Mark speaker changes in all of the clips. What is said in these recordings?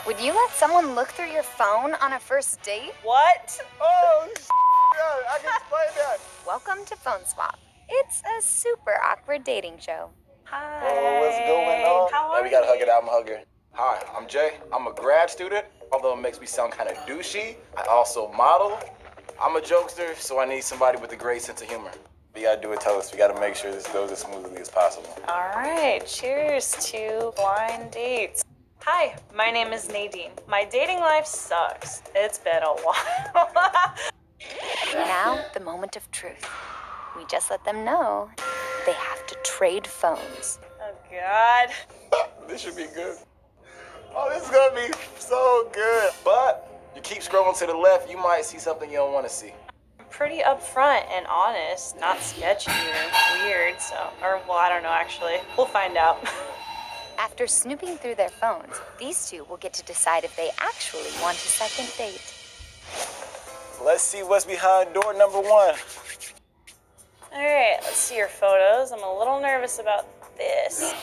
Speaker 1: Would you let someone look through your phone on a first date?
Speaker 2: What?
Speaker 3: Oh, yeah, I can explain that.
Speaker 1: Welcome to Phone Swap. It's a super awkward dating show.
Speaker 2: Hi.
Speaker 3: Oh, what's going on?
Speaker 2: How are
Speaker 3: We gotta
Speaker 2: you?
Speaker 3: hug it out. I'm a hugger. Hi, I'm Jay. I'm a grad student. Although it makes me sound kind of douchey, I also model. I'm a jokester, so I need somebody with a great sense of humor. We gotta do a toast. We gotta make sure this goes as smoothly as possible.
Speaker 2: All right, cheers to blind dates. Hi, my name is Nadine. My dating life sucks. It's been a while.
Speaker 1: Now, the moment of truth. We just let them know they have to trade phones.
Speaker 2: Oh, God.
Speaker 3: This should be good. Oh, this is gonna be so good. But you keep scrolling to the left, you might see something you don't want to see.
Speaker 2: I'm pretty upfront and honest, not sketchy or weird, so. Or, well, I don't know, actually. We'll find out.
Speaker 1: After snooping through their phones, these two will get to decide if they actually want a second date.
Speaker 3: Let's see what's behind door number 1.
Speaker 2: All right, let's see your photos. I'm a little nervous about this.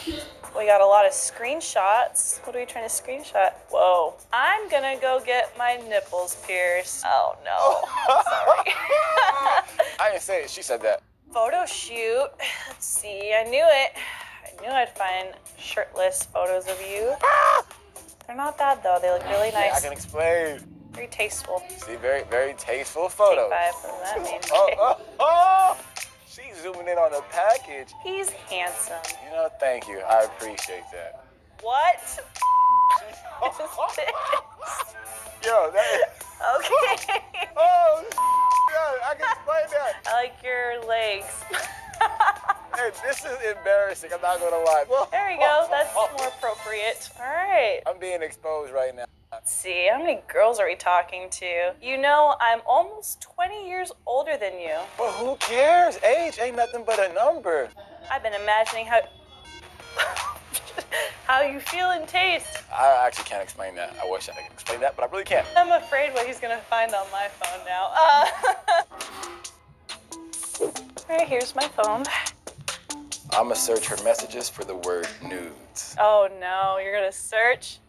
Speaker 2: We got a lot of screenshots. What are we trying to screenshot? Whoa. I'm gonna go get my nipples pierced. Oh, no. Sorry.
Speaker 3: I didn't say it. She said that.
Speaker 2: Photo shoot. Let's see. I knew it. I knew I'd find shirtless photos of you. They're not bad, though. They look really
Speaker 3: Yeah, I
Speaker 2: nice.
Speaker 3: can explain.
Speaker 2: Very tasteful.
Speaker 3: See, very, very tasteful photos.
Speaker 2: Take 5 from that means.
Speaker 3: Oh! She's zooming in on the package.
Speaker 2: He's handsome.
Speaker 3: You know, thank you. I appreciate that.
Speaker 2: What? Is this?
Speaker 3: Yo, that.
Speaker 2: Okay.
Speaker 3: Oh, yeah, I can explain that.
Speaker 2: I like your legs.
Speaker 3: Hey, this is embarrassing. I'm not gonna lie.
Speaker 2: There you go. That's more appropriate. All right.
Speaker 3: I'm being exposed right now.
Speaker 2: Let's see. How many girls are we talking to? You know, I'm almost 20 years older than you.
Speaker 3: But who cares? Age ain't nothing but a number.
Speaker 2: I've been imagining how how you feel and taste.
Speaker 3: I actually can't explain that. I wish I could explain that, but I really can't.
Speaker 2: I'm afraid what he's gonna find on my phone now. All right, here's my phone.
Speaker 3: I'ma search her messages for the word nudes.
Speaker 2: Oh no, you're gonna search?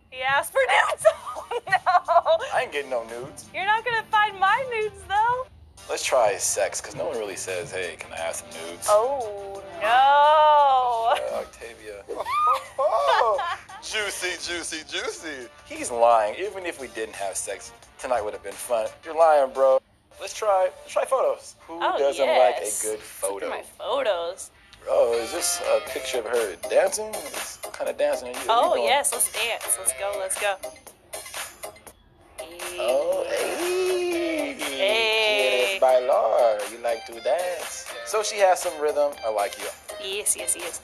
Speaker 2: He asked for nudes. Oh no.
Speaker 3: I ain't getting no nudes.
Speaker 2: You're not gonna find my nudes though.
Speaker 3: Let's try sex, because no one really says, hey, can I have some nudes?
Speaker 2: Oh no.
Speaker 3: Octavia. Juicy, juicy, juicy. He's lying. Even if we didn't have sex, tonight would have been fun. You're lying, bro. Let's try photos. Who doesn't like a good photo?
Speaker 2: Look at my photos.
Speaker 3: Bro, is this a picture of her dancing? What kind of dancing are you
Speaker 2: Oh
Speaker 3: doing?
Speaker 2: yes, let's dance. Let's go, let's go.
Speaker 3: Oh, hey.
Speaker 2: Hey.
Speaker 3: Quieres bailar. You like to dance. So she has some rhythm. I like you.
Speaker 2: Yes, yes, yes.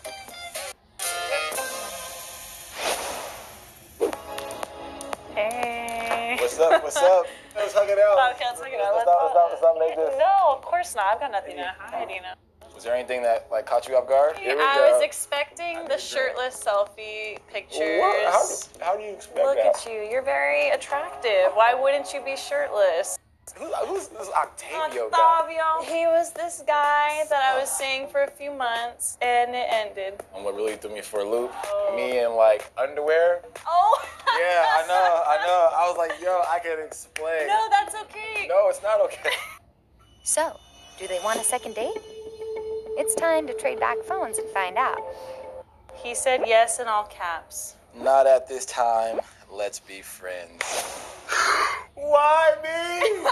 Speaker 2: Hey.
Speaker 3: What's up? What's up? Let's hug it out.
Speaker 2: Okay, let's hug it out.
Speaker 3: Let's not make this.
Speaker 2: No, of course not. I've got nothing to hide, you know.
Speaker 3: Was there anything that like caught you off guard? Here we
Speaker 2: I
Speaker 3: go.
Speaker 2: was expecting the shirtless selfie pictures.
Speaker 3: What? How do you expect
Speaker 2: Look
Speaker 3: that?
Speaker 2: at you. You're very attractive. Why wouldn't you be shirtless?
Speaker 3: Who's this Octavio guy?
Speaker 2: Octavio. He was this guy that I was seeing for a few months, and it ended.
Speaker 3: And what really threw me for a loop? Me in like underwear.
Speaker 2: Oh.
Speaker 3: Yeah, I know. I was like, yo, I can explain.
Speaker 2: No, that's okay.
Speaker 3: No, it's not okay.
Speaker 1: So, do they want a second date? It's time to trade back phones and find out.
Speaker 2: He said yes in all caps.
Speaker 3: Not at this time. Let's be friends. Why me?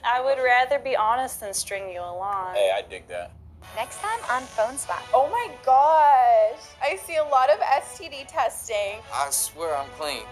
Speaker 2: I would rather be honest than string you along.
Speaker 3: Hey, I dig that.
Speaker 1: Next time on Phone Swap.
Speaker 4: Oh my gosh. I see a lot of STD testing.
Speaker 5: I swear I'm clean.